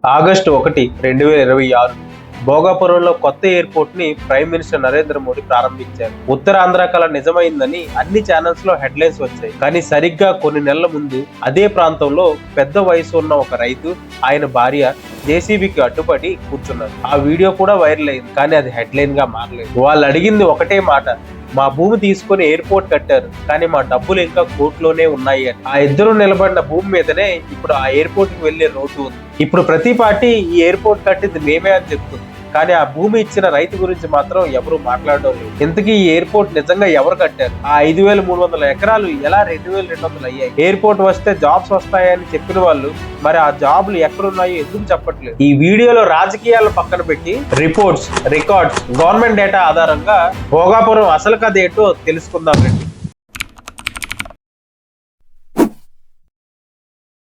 August 1, 2026 భోగాపురంలో కొత్త airport ని prime minister Narendra Modi ప్రారంభించారు. ఉత్తరాంధ్ర కల నిజమైందని అన్ని ఛానల్స్ లో హెడ్లైన్స్ వచ్చాయి. కానీ సరిగ్గా కొన్ని నెలల ముందు అదే ప్రాంతంలో పెద్ద వయసు ఉన్న ఒక రైతు, ఆయన భార్య జేసీబీకి అడ్డుపడి కూర్చున్నారు. ఆ వీడియో కూడా వైరల్ అయింది. కానీ అది హెడ్లైన్ గా మారలేదు. వాళ్ళు అడిగింది ఒకటే మాట: మా భూమి తీసుకుని ఎయిర్పోర్ట్ కట్టారు, కానీ మా డబ్బులు ఇంకా కోర్టులోనే ఉన్నాయి అని. ఆ ఇద్దరు నిలబడిన భూమి మీదనే ఇప్పుడు ఆ ఎయిర్పోర్ట్ కి వెళ్లే రోడ్డు ఉంది. ఇప్పుడు ప్రతి పార్టీ ఈ ఎయిర్పోర్ట్ కట్టింది మేమే అని చెప్తుంది. కానీ ఆ భూమి ఇచ్చిన రైతు గురించి మాత్రం ఎవరు మాట్లాడడం లేదు. ఇంతకీ ఈ ఎయిర్పోర్ట్ నిజంగా ఎవరు కట్టారు? ఆ 5,300 ఎకరాలు ఎలా 2,200 అయ్యాయి? ఎయిర్పోర్ట్ వస్తే జాబ్స్ వస్తాయని చెప్పిన వాళ్ళు మరి ఆ జాబ్లు ఎక్కడున్నాయో ఎందుకు చెప్పట్లేదు? ఈ వీడియోలో రాజకీయాలు పక్కన పెట్టి రిపోర్ట్స్, రికార్డ్స్, గవర్నమెంట్ డేటా ఆధారంగా భోగాపురం అసలు కథ ఏంటో తెలుసుకుందాం రండి.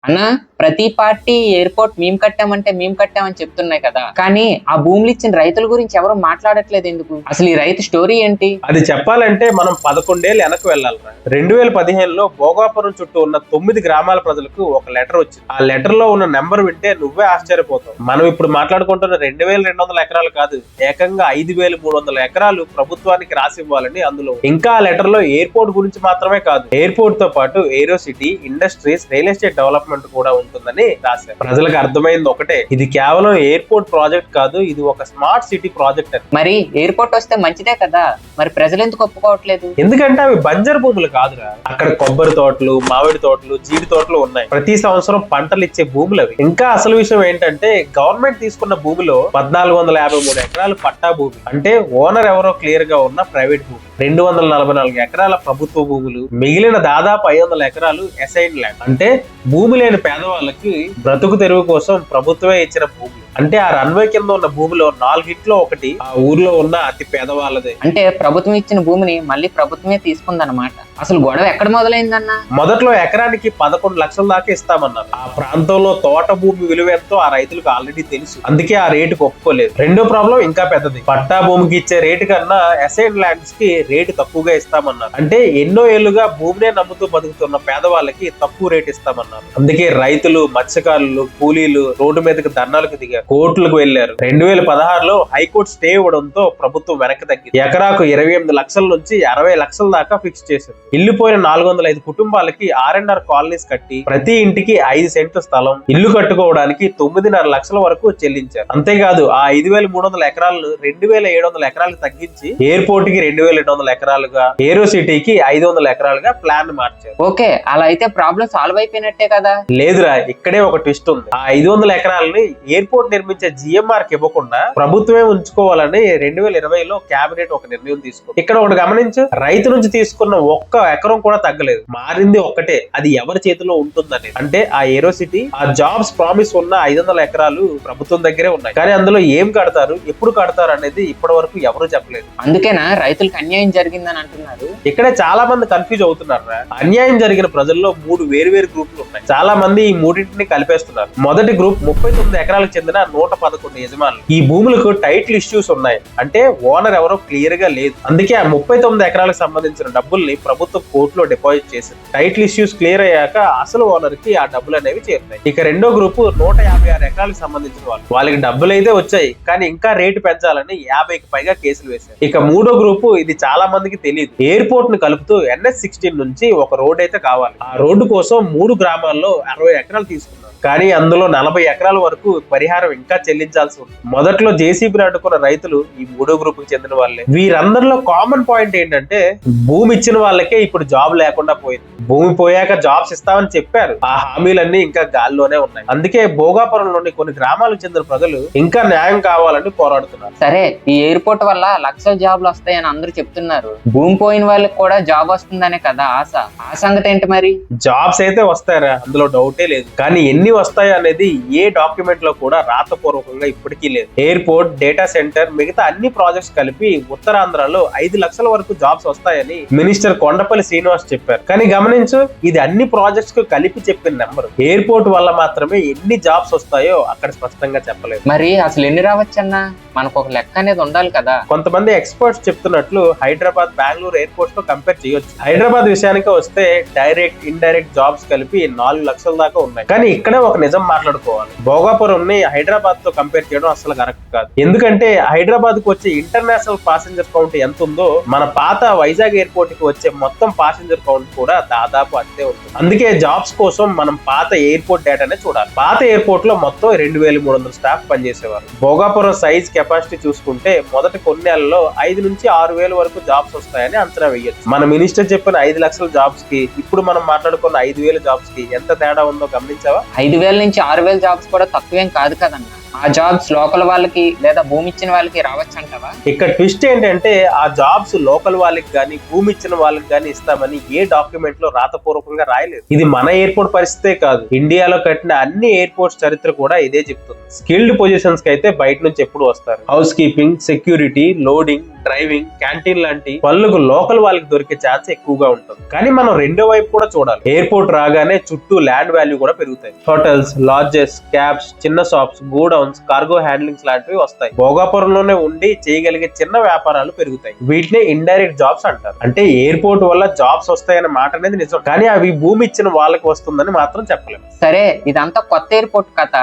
అన్నా, ప్రతి పార్టీ ఎయిర్పోర్ట్ మేము కట్టామని చెప్తున్నాయి కదా, కానీ ఆ భూములు ఇచ్చిన రైతుల గురించి ఎవరు మాట్లాడట్లేదు ఎందుకు? అసలు ఈ రైతు స్టోరీ ఏంటి? అది చెప్పాలంటే మనం 11 ఏళ్ళు వెనక్కి వెళ్ళాలి. 2015లో భోగాపురం చుట్టూ ఉన్న 9 గ్రామాల ప్రజలకు ఒక లెటర్ వచ్చింది. ఆ లెటర్ లో ఉన్న నెంబర్ వింటే నువ్వే ఆశ్చర్యపోతావు. మనం ఇప్పుడు మాట్లాడుకుంటున్న 2,200 ఎకరాలు కాదు, ఏకంగా 5,300 ఎకరాలు ప్రభుత్వానికి రాసి ఇవ్వాలని అందులో. ఇంకా ఆ లెటర్ లో ఎయిర్పోర్ట్ గురించి మాత్రమే కాదు, ఎయిర్పోర్ట్ తో పాటు aero city, industries, real estate development కూడా ఉంటుందని రాశారు. ప్రజలకు అర్థమైంది ఒకటే: ఇది కేవలం ఎయిర్పోర్ట్ ప్రాజెక్ట్ కాదు, ఇది ఒక స్మార్ట్ సిటీ ప్రాజెక్ట్ అని. మరి ఎయిర్పోర్ట్ వస్తే మంచిదే కదా, మరి ప్రజలు ఎందుకు ఒప్పుకోవట్లేదు? ఎందుకంటే అవి బంజరు భూములు కాదురా. అక్కడ కొబ్బరి తోటలు, మామిడి తోటలు, జీడి తోటలు ఉన్నాయి. ప్రతి సంవత్సరం పంటలు ఇచ్చే భూములు అవి. ఇంకా అసలు విషయం ఏంటంటే, గవర్నమెంట్ తీసుకున్న భూమిలో 1,453 ఎకరాలు పట్టా భూమి, అంటే ఓనర్ ఎవరో క్లియర్ గా ఉన్న ప్రైవేట్ భూమి. 244 ఎకరాల ప్రభుత్వ భూములు, మిగిలిన దాదాపు 500 ఎకరాలు అసైన్ ల్యాండ్, అంటే భూమి లేని పేదవాళ్ళకి బ్రతుకు తెరువు కోసం ప్రభుత్వమే ఇచ్చిన భూములు. అంటే ఆ రన్వే కింద ఉన్న భూమిలో 4 ఒకటి ఆ ఊర్లో ఉన్న అతి పేదవాళ్ళదే. అంటే ప్రభుత్వం ఇచ్చిన భూమిని మళ్ళీ ప్రభుత్వమే తీసుకుందన్నమాట. అసలు గొడవ ఎక్కడ మొదలైందన్న? మొదట్లో ఎకరానికి 11 లక్షల దాకా ఇస్తామన్నారు. ఆ ప్రాంతంలో తోట భూమి విలువ ఎంతో ఆ రైతులకు ఆల్రెడీ తెలుసు, అందుకే ఆ రేటుకు ఒప్పుకోలేదు. రెండో ప్రాబ్లం ఇంకా పెద్దది. పట్టా భూమికి ఇచ్చే రేటు కన్నా అసైన్ ల్యాండ్స్ కి రేటు తక్కువగా ఇస్తామన్నారు. అంటే ఎన్నో ఏళ్లుగా భూమినే నమ్ముతూ బతుకుతున్న పేదవాళ్ళకి తక్కువ రేటు ఇస్తామన్నారు. అందుకే రైతులు, మత్స్యకారులు, కూలీలు రోడ్డు మీదకి ధర్నాలకు దిగారు, కోర్టులకు వెళ్లారు. 2016లో హైకోర్టు స్టే ఇవ్వడంతో ప్రభుత్వం వెనక్కి తగ్గింది. ఎకరాకు 28 లక్షల నుంచి 60 లక్షల దాకా ఫిక్స్ చేసింది. ఇల్లు పోయిన 405 కుటుంబాలకి R&R కాలనీస్ కట్టి ప్రతి ఇంటికి 5 సెంట్ల స్థలం, ఇల్లు కట్టుకోవడానికి 9.5 లక్షల వరకు చెల్లించారు. అంతేకాదు ఆ 5,300 ఎకరాలను 2,700 ఎకరాలకు తగ్గించి ఎయిర్పోర్ట్ కి 2,200 ఎకరాలుగా, ఏరో సిటీకి 500 ఎకరాలుగా ప్లాన్ మార్చారు. ఓకే, అలా అయితే ప్రాబ్లం సాల్వ్ అయిపోయినట్టే కదా? లేదురా, ఇక్కడే ఒక ట్విస్ట్ ఉంది. ఆ 500 ఎకరాలని ఎయిర్పోర్ట్ నిర్మించే GMR కి ఇవ్వకుండా ప్రభుత్వమే ఉంచుకోవాలని 2020లో కేబినెట్ ఒక నిర్ణయం తీసుకుంది. ఇక్కడ ఒకటి గమనించు, రైతు నుంచి తీసుకున్న ఒక్క ఎకరం కూడా తగ్గలేదు. మారింది ఒక్కటే, అది ఎవరి చేతిలో ఉంటుందని. అంటే ఆ ఏరో సిటీ, ఆ జాబ్స్ ప్రామిస్ ఉన్న 500 ఎకరాలు ప్రభుత్వం దగ్గరే ఉన్నాయి. కానీ అందులో ఏం కడతారు, ఎప్పుడు కడతారు అనేది ఇప్పటి వరకు ఎవరు చెప్పలేదు. అందుకేనా రైతులకు అన్యాయం జరిగిందని అంటున్నారు? ఇక్కడే చాలా మంది కన్ఫ్యూజ్ అవుతున్నారు. అన్యాయం జరిగిన ప్రజల్లో 3 వేరు గ్రూపులు ఉన్నాయి. చాలా మంది ఈ మూడింటిని కలిపేస్తున్నారు. మొదటి గ్రూప్ 39 ఎకరాలకు చెందిన 111 యజమానులు. ఈ భూములకు టైటిల్ ఇష్యూస్ ఉన్నాయి, అంటే ఓనర్ ఎవరో క్లియర్ గా లేదు. అందుకే ఆ 39 ఎకరాలకు సంబంధించిన డబ్బుల్ని ప్రభుత్వం కోర్టులో డిపాజిట్ చేసింది. టైటిల్ ఇష్యూస్ క్లియర్ అయ్యాక అసలు ఓనర్ కి ఆ డబ్బులు అనేవి చేరుతాయి. ఇక రెండో గ్రూపు 156 ఎకరాలకు సంబంధించిన వాళ్ళు. వాళ్ళకి డబ్బులు అయితే వచ్చాయి, కానీ ఇంకా రేటు పెంచాలని 50కి పైగా కేసులు వేశారు. ఇక మూడో గ్రూపు, ఇది చాలా మందికి తెలియదు, ఎయిర్పోర్ట్ ను కలుపుతూ NH16 నుంచి ఒక రోడ్ అయితే కావాలి. ఆ రోడ్డు కోసం 3 గ్రామాల్లో 60 ఎకరాలు తీసుకున్నారు. కానీ అందులో 40 ఎకరాల వరకు పరిహారం ఇంకా చెల్లించాల్సి ఉంది. మొదట్లో జేసీబీని అడ్డుకున్న రైతులు ఈ మూడో గ్రూప్ కి చెందిన వాళ్ళే. వీరందరిలో కామన్ పాయింట్ ఏంటంటే, భూమి ఇచ్చిన వాళ్ళకే ఇప్పుడు జాబ్ లేకుండా పోయింది. భూమి పోయాక జాబ్స్ ఇస్తామని చెప్పారు, ఆ హామీలన్నీ ఇంకా గాల్లోనే ఉన్నాయి. అందుకే భోగాపురంలోని కొన్ని గ్రామాలకు చెందిన ప్రజలు ఇంకా న్యాయం కావాలని పోరాడుతున్నారు. సరే, ఈ ఎయిర్పోర్ట్ వల్ల లక్షల జాబ్లు వస్తాయని అందరూ చెప్తున్నారు. భూమి పోయిన వాళ్ళకి కూడా జాబ్ వస్తుందనే కదా ఆశ. ఆ సంగతి ఏంటి మరి? జాబ్స్ అయితే వస్తాయరా, అందులో డౌటే లేదు. కానీ ఎన్ని వస్తాయి అనేది ఏ డాక్యుమెంట్ లో కూడా రాతపూర్వకంగా ఇప్పటికీ లేదు. ఎయిర్పోర్ట్, డేటా సెంటర్, మిగతా అన్ని ప్రాజెక్ట్స్ కలిపి ఉత్తరాంధ్రలో 5 లక్షల వరకు జాబ్స్ వస్తాయని మినిస్టర్ కొండపల్లి శ్రీనివాస్ చెప్పారు. కానీ గమనించు, ఇది అన్ని ప్రాజెక్ట్స్ కు కలిపి చెప్పిన నెంబర్. ఎయిర్పోర్ట్ వల్ల మాత్రమే ఎన్ని జాబ్స్ వస్తాయో అక్కడ స్పష్టంగా చెప్పలేదు. మరి అసలు ఎన్ని రావచ్చన్నా? మనకు ఒక లెక్క అనేది ఉండాలి కదా. కొంతమంది ఎక్స్పర్ట్స్ చెప్తున్నట్లు హైదరాబాద్, బెంగళూరు ఎయిర్పోర్ట్స్ తో కంపేర్ చేయొచ్చు. హైదరాబాద్ విషయానికి వస్తే డైరెక్ట్, ఇండైరెక్ట్ జాబ్స్ కలిపి 4 లక్షల దాకా ఉన్నాయి. కానీ ఇక్కడే ఒక నిజం మాట్లాడుకోవాలి, భోగాపురం ని హైదరాబాద్ తో కంపేర్ చేయడం అసలు కరెక్ట్ కాదు. ఎందుకంటే హైదరాబాద్ కు వచ్చే ఇంటర్నేషనల్ పాసెంజర్ కౌంట్ ఎంత ఉందో మన పాత వైజాగ్ ఎయిర్పోర్ట్ కి వచ్చే మొత్తం పాసెంజర్ కౌంట్ కూడా దాదాపు అంతే ఉంటుంది. అందుకే జాబ్స్ కోసం మనం పాత ఎయిర్పోర్ట్ డేటానే చూడాలి. పాత ఎయిర్పోర్ట్ లో మొత్తం 2300 స్టాఫ్ పనిచేసేవారు. భోగాపురం సైజ్ కెపాసిటీ చూసుకుంటే మొదటి కొన్ని నెలల్లో 5 నుంచి 6,000 వరకు జాబ్స్ వస్తాయని అంచనా వేయొచ్చు. మన మినిస్టర్ చెప్పిన 5 లక్షల జాబ్స్ కి ఇప్పుడు మనం మాట్లాడుకున్న 5,000 జాబ్స్ కి ఎంత తేడా ఉందో గమనించావా? 5,000 నుంచి 6,000 జాబ్స్ కూడా తక్కువేం కాదు కదన్నా. ఆ జాబ్స్ లోకల్ వాళ్ళకి లేదా భూమి ఇచ్చిన వాళ్ళకి రావచ్చు అంటావా? ఇక్కడ ట్విస్ట్ ఏంటంటే ఆ జాబ్స్ లోకల్ వాళ్ళకి గానీ భూమి ఇచ్చిన వాళ్ళకి గానీ ఇస్తామని ఏ డాక్యుమెంట్ లో రాతపూర్వకంగా రాయలేదు. ఇది మన ఎయిర్పోర్ట్ పరిస్థితే కాదు, ఇండియాలో కట్టిన అన్ని ఎయిర్పోర్ట్స్ చరిత్ర కూడా ఇదే చెప్తుంది. స్కిల్డ్ పొజిషన్స్ కి అయితే బయట నుంచి ఎప్పుడు వస్తారు. House keeping, security, loading, driving, canteen లాంటి పనులకు లోకల్ వాళ్ళకి దొరికే ఛాన్స్ ఎక్కువగా ఉంటుంది. కానీ మనం రెండో వైపు కూడా చూడాలి. ఎయిర్పోర్ట్ రాగానే చుట్టూ ల్యాండ్ వాల్యూ కూడా పెరుగుతాయి. హోటల్స్, లాడ్జెస్, క్యాబ్స్, చిన్న షాప్స్, గోడౌన్స్, కార్గో హ్యాండ్లింగ్స్ లాంటివి వస్తాయి. భోగాపురంలోనే ఉండి చేయగలిగే చిన్న వ్యాపారాలు పెరుగుతాయి. వీటిని ఇండైరెక్ట్ జాబ్స్ అంటారు. అంటే ఎయిర్పోర్ట్ వల్ల జాబ్స్ వస్తాయన్న మాట అనేది నిజం, కానీ అవి భూమి ఇచ్చిన వాళ్ళకి వస్తుందని మాత్రం చెప్పలేము. సరే, ఇదంతా కొత్త ఎయిర్పోర్ట్ కథ.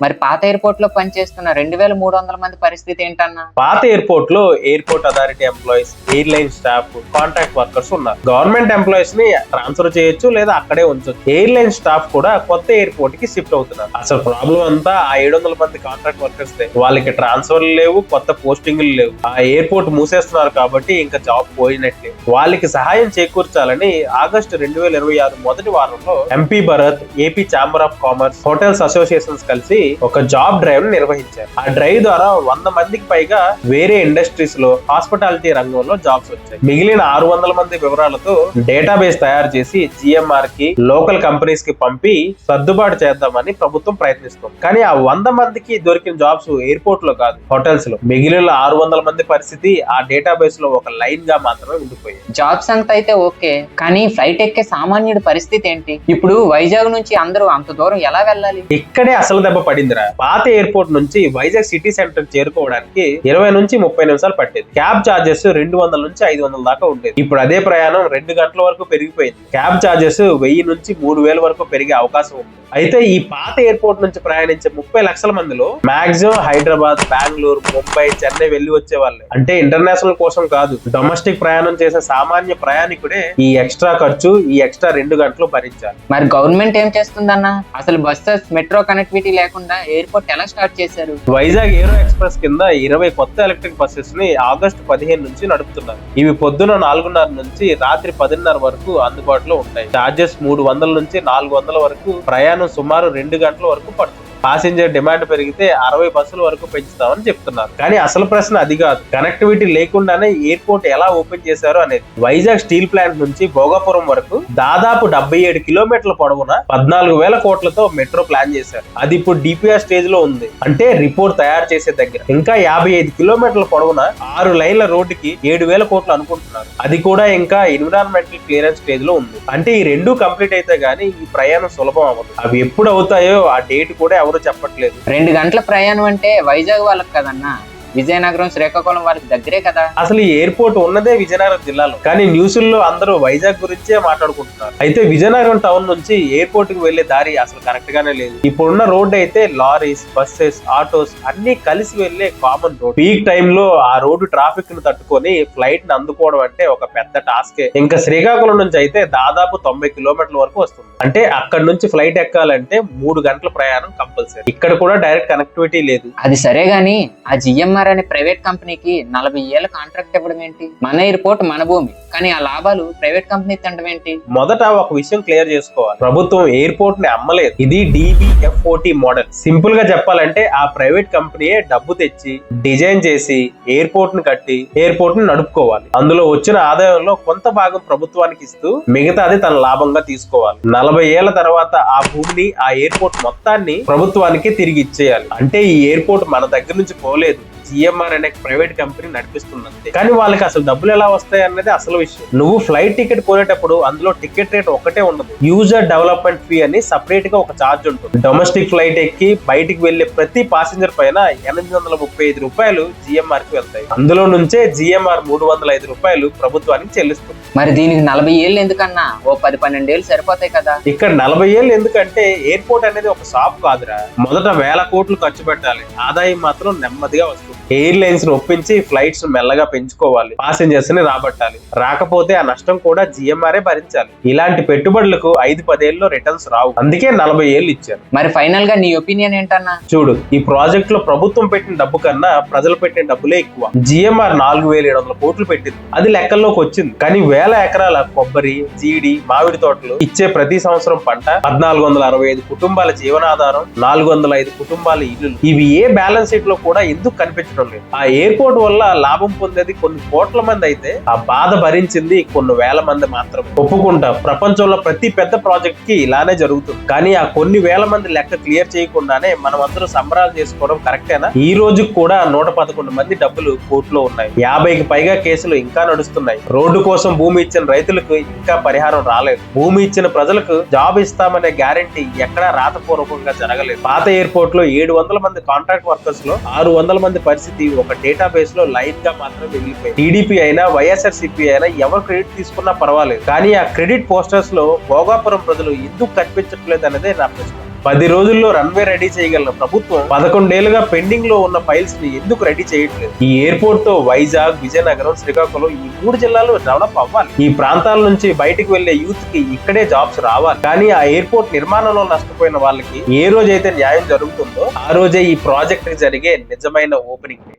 మరి పాత ఎయిర్పోర్ట్ లో పనిచేస్తున్న 2,300 మంది పరిస్థితి ఏంటన్నా? పాత ఎయిర్పోర్ట్ లో airport authority employees, airline staff, contract workers ఉన్నారు. గవర్నమెంట్ ఎంప్లాయీస్ ని ట్రాన్స్ఫర్ చేయొచ్చు లేదా అక్కడే ఉంచొచ్చు. ఎయిర్లైన్ స్టాఫ్ కూడా కొత్త ఎయిర్పోర్ట్ కి షిఫ్ట్ అవుతున్నారు. అసలు ప్రాబ్లం అంతా ఆ 700 మంది కాంట్రాక్ట్ వర్కర్స్. వాళ్ళకి ట్రాన్స్ఫర్లు లేవు, కొత్త పోస్టింగ్లు లేవు. ఆ ఎయిర్పోర్ట్ మూసేస్తున్నారు కాబట్టి ఇంకా జాబ్ పోయినట్లే. వాళ్ళకి సహాయం చేకూర్చాలని ఆగస్టు 2026 మొదటి వారంలో MP Bharat, AP chamber of commerce, hotels associations కలిసి ఒక జాబ్ డ్రైవ్ నిర్వహించారు. ఆ డ్రైవ్ ద్వారా 100 మందికి పైగా వేరే ఇండస్ట్రీస్ లో, హాస్పిటాలిటీ రంగంలో జాబ్స్ వచ్చాయి. మిగిలిన 600 మంది వివరాలతో డేటాబేస్ తయారు చేసి జిఎంఆర్ కి, లోకల్ కంపెనీస్ కి పంపి సర్దుబాటు చేద్దామని ప్రభుత్వం ప్రయత్నిస్తుంది. కానీ ఆ 100 మందికి దొరికిన జాబ్స్ ఎయిర్పోర్ట్ లో కాదు, హోటల్స్ లో. మిగిలిన 600 మంది పరిస్థితి ఆ డేటాబేస్ లో ఒక లైన్ గా మాత్రమే ఉండిపోయింది. జాబ్స్ అంతా అయితే ఓకే, కానీ ఫ్లైట్ ఎక్కే సామాన్యుడి పరిస్థితి ఏంటి? ఇప్పుడు వైజాగ్ నుంచి అందరూ అంత దూరం ఎలా వెళ్ళాలి? ఇక్కడే అసలు దెబ్బ పడిందిరా. పాత ఎయిర్పోర్ట్ నుంచి వైజాగ్ సిటీ సెంటర్ చేరుకోవడానికి 20 నుంచి 30 నిమిషాలు పట్టేది. క్యాబ్ చార్జెస్ 200 నుంచి 500 దాకా ఉండేది. ఇప్పుడు అదే ప్రయాణం 2 గంటల వరకు పెరిగిపోయింది. క్యాబ్ చార్జెస్ 1000 నుంచి 3000 వరకు పెరిగే అవకాశం ఉంది. అయితే ఈ పాత ఎయిర్పోర్ట్ నుంచి ప్రయాణించే 30 లక్షల మందిలో మాక్సిమం హైదరాబాద్, బెంగళూరు, ముంబై, చెన్నై వెళ్లి వచ్చే వాళ్ళే. అంటే ఇంటర్నేషనల్ కోసం కాదు, డొమెస్టిక్ ప్రయాణం చేసే సామాన్య ప్రయాణికుడే ఈ ఎక్స్ట్రా ఖర్చు, ఈ ఎక్స్ట్రా 2 గంటలు భరించాలి. మరి గవర్నమెంట్ ఏం చేస్తుందన్న? అసలు బస్సెస్, మెట్రో కనెక్టివిటీ లేకుండా ఎయిర్పోర్ట్ ఎలా స్టార్ట్ చేశారు? వైజాగ్ ఏరో ఎక్స్ప్రెస్ కింద 20 కొత్త ఎలక్ట్రిక్ బస్సెస్ ని ఆగస్టు 15 నుంచి నడుపుతున్నారు. ఇవి పొద్దున 4:30 నుంచి రాత్రి 10:30 వరకు అందుబాటులో ఉంటాయి. చార్జెస్ 300 నుంచి 400 వరకు, ప్రయాణం సుమారు 2 గంటల వరకు పడుతుంది. ప్యాసింజర్ డిమాండ్ పెరిగితే 60 బస్సుల వరకు పెంచుతామని చెప్తున్నారు. కానీ అసలు ప్రశ్న అది కాదు, కనెక్టివిటీ లేకుండానే ఎయిర్పోర్ట్ ఎలా ఓపెన్ చేశారు అనేది. వైజాగ్ స్టీల్ ప్లాంట్ నుంచి భోగాపురం వరకు దాదాపు 77 కిలోమీటర్ల పొడవున 14,000 కోట్లతో మెట్రో ప్లాన్ చేశారు. అది ఇప్పుడు డిపిఆర్ స్టేజ్ లో ఉంది, అంటే రిపోర్ట్ తయారు చేసే దగ్గర. ఇంకా 55 కిలోమీటర్ల పొడవున 6 లైన్ల రోడ్డుకి 7,000 కోట్లు అనుకుంటున్నారు. అది కూడా ఇంకా ఎన్విరాన్మెంటల్ క్లియరెన్స్ స్టేజ్ లో ఉంది. అంటే ఈ 2 కంప్లీట్ అయితే గానీ ఈ ప్రయాణం సులభం అవ్వదు. అవి ఎప్పుడు అవుతాయో ఆ డేట్ కూడా ఎవరు చెప్పట్లేదు. 2 గంటల ప్రయాణం అంటే వైజాగ్ వాళ్ళకి కదన్నా, విజయనగరం, శ్రీకాకుళం వాళ్ళకి దగ్గరే కదా. అసలు ఈ ఎయిర్పోర్ట్ ఉన్నదే విజయనగరం జిల్లాలో, కానీ న్యూస్ల్లో అందరూ వైజాగ్ గురించే మాట్లాడుకుంటున్నారు. అయితే విజయనగరం టౌన్ నుంచి ఎయిర్పోర్ట్ కి వెళ్లే దారి అసలు కరెక్ట్ గానే లేదు. ఇప్పుడున్న రోడ్డు అయితే లారీస్, బస్సెస్, ఆటోస్ అన్ని కలిసి వెళ్లే కామన్ రోడ్. పీక్ టైమ్ లో ఆ రోడ్డు ట్రాఫిక్ ను తట్టుకొని ఫ్లైట్ ని అందుకోవడం అంటే ఒక పెద్ద టాస్కే. ఇంకా శ్రీకాకుళం నుంచి అయితే దాదాపు 90 కిలోమీటర్ల వరకు వస్తుంది. అంటే అక్కడ నుంచి ఫ్లైట్ ఎక్కాలంటే 3 గంటల ప్రయాణం కంపల్సరీ. ఇక్కడ కూడా డైరెక్ట్ కనెక్టివిటీ లేదు. అది సరే గానీ ఆ జిఎంఆర్ అనే ప్రైవేట్ కంపెనీకి 40 ఏళ్ల కాంట్రాక్ట్ ఇవ్వడం ఏంటి? మన ఎయిర్పోర్ట్, మన భూమి, కానీ ఆ లాభాలు ప్రైవేట్ కంపెనీ తినడం ఏంటి? మొదట ఒక విషయం క్లియర్ చేసుకోవాలి, ప్రభుత్వం ఎయిర్పోర్ట్ ని అమ్మలేదు. ఇది DBFOT మోడల్. సింపుల్ గా చెప్పాలంటే ఆ ప్రైవేట్ కంపెనీయే డబ్బు తెచ్చి, డిజైన్ చేసి, ఎయిర్పోర్ట్ ని కట్టి, ఎయిర్పోర్ట్ ని నడుపుకోవాలి. అందులో వచ్చిన ఆదాయంలో కొంత భాగం ప్రభుత్వానికి ఇస్తూ మిగతాది తన లాభంగా తీసుకోవాలి. 40 ఏళ్ల తర్వాత ఆ భూమిని, ఆ ఎయిర్పోర్ట్ మొత్తాన్ని ప్రభుత్వానికి తిరిగి ఇచ్చేయాలి. అంటే ఈ ఎయిర్పోర్ట్ మన దగ్గర నుంచి పోలేదు, GMR అనే ప్రైవేట్ కంపెనీ నడిపిస్తుంది. కానీ వాళ్ళకి అసలు డబ్బులు ఎలా వస్తాయి అన్నది అసలు విషయం. నువ్వు ఫ్లైట్ టికెట్ కొనేటప్పుడు అందులో టికెట్ రేట్ ఒకటే ఉండదు. యూజర్ డెవలప్మెంట్ ఫీ అని సపరేట్ గా ఒక ఛార్జ్ ఉంటుంది. డొమెస్టిక్ ఫ్లైట్ ఎక్కి బయటికి వెళ్లే ప్రతి ప్యాసింజర్ పైన 835 రూపాయలు GMR కి వెళ్తాయి. అందులో నుంచే GMR 305 రూపాయలు ప్రభుత్వానికి చెల్లిస్తుంది. మరి దీనికి 40 ఏళ్ళు ఎందుకన్నా? ఓ 10-12 ఏళ్ళు సరిపోతాయి కదా. ఇక్కడ 40 ఏళ్ళు ఎందుకంటే ఎయిర్పోర్ట్ అనేది ఒక షాప్ కాదురా. మొదట వేల కోట్లు ఖర్చు పెట్టాలి, ఆదాయం మాత్రం నెమ్మదిగా వస్తుంది. ఎయిర్లైన్స్ ని ఒప్పించి ఫ్లైట్స్ మెల్లగా పెంచుకోవాలి, ప్యాసింజర్స్ ని రాబట్టాలి. రాకపోతే ఆ నష్టం కూడా GMR భరించాలి. ఇలాంటి పెట్టుబడులకు 5-10 ఏళ్ళలో రిటర్న్స్ రావు. అందుకే 40 ఏళ్ళు ఇచ్చారు. మరి ఫైనల్ గా నీ ఒపీనియన్ ఏంటన్నా? చూడు, ఈ ప్రాజెక్ట్ లో ప్రభుత్వం పెట్టిన డబ్బు కన్నా ప్రజలు పెట్టిన డబ్బులే ఎక్కువ. GMR 4700 కోట్లు పెట్టింది, అది లెక్కల్లోకి వచ్చింది. కానీ వేల ఎకరాల కొబ్బరి, జీడి, మామిడి తోటలు ఇచ్చే ప్రతి సంవత్సరం పంట, 1465 కుటుంబాల జీవనాధారం, 405 కుటుంబాల ఇల్లు, ఇవి ఏ బ్యాలెన్స్ షీట్ లో కూడా ఎందుకు కనిపించడం లేదు? ఆ ఎయిర్పోర్ట్ వల్ల లాభం పొందేది కొన్ని కోట్ల మంది అయితే ఆ బాధ భరించింది కొన్ని వేల మంది మాత్రమే. ఒప్పుకుంటా, ప్రపంచంలో ప్రతి పెద్ద ప్రాజెక్ట్ కి ఇలానే జరుగుతుంది. కానీ ఆ కొన్ని వేల మంది లెక్క క్లియర్ చేయకుండానే మనం అందరూ సంబరాలు చేసుకోవడం కరెక్టేనా? ఈ రోజు కూడా 111 మంది డబ్బులు కోర్టులో ఉన్నాయి. 50కి పైగా కేసులు ఇంకా నడుస్తున్నాయి. రోడ్డు కోసం భూమి ఇచ్చిన రైతులకు ఇంకా పరిహారం రాలేదు. భూమి ఇచ్చిన ప్రజలకు జాబ్ ఇస్తామనే గ్యారంటీ ఎక్కడా రాతపూర్వకంగా జరగలేదు. పాత ఎయిర్పోర్ట్ లో 700 మంది కాంట్రాక్ట్ వర్కర్స్ లో 600 మంది పరిస్థితి ఒక డేటాబేస్ లో లైన్ గా మాత్రం మిగిలిపోయింది. టీడీపీ అయినా వైఎస్ఆర్సీపీ అయినా ఎవరు క్రెడిట్ తీసుకున్నా పర్వాలేదు, కానీ ఆ క్రెడిట్ పోస్టర్స్ లో భోగాపురం ప్రజలు ఎందుకు కనిపించట్లేదు అనేదే నా ప్రశ్న. 10 రోజుల్లో రన్వే రెడీ చేయగల ప్రభుత్వం 11 ఏళ్లుగా పెండింగ్ లో ఉన్న ఫైల్స్ ని ఎందుకు రెడీ చేయట్లేదు? ఈ ఎయిర్పోర్ట్ తో వైజాగ్, విజయనగరం, శ్రీకాకుళం ఈ 3 జిల్లాలు డెవలప్ అవ్వాలి. ఈ ప్రాంతాల నుంచి బయటికి వెళ్లే యూత్ కి ఇక్కడే జాబ్స్ రావాలి. కానీ ఆ ఎయిర్పోర్ట్ నిర్మాణంలో నష్టపోయిన వాళ్ళకి ఏ రోజైతే న్యాయం జరుగుతుందో ఆ రోజే ఈ ప్రాజెక్ట్ కి జరిగే నిజమైన ఓపెనింగ్ డే.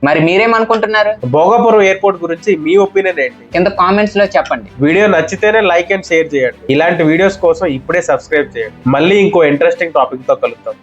మరి మీరేమనుకుంటున్నారు? భోగాపురం ఎయిర్పోర్ట్ గురించి మీ ఒపీనియన్ ఏంటి? కింద కామెంట్స్ లో చెప్పండి. వీడియో నచ్చితేనే లైక్ అండ్ షేర్ చేయండి. ఇలాంటి వీడియోస్ కోసం ఇప్పుడే సబ్స్క్రైబ్ చేయండి. మళ్ళీ ఇంకో ఇంట్రెస్టింగ్ టాపిక్ తో కలుద్దాం.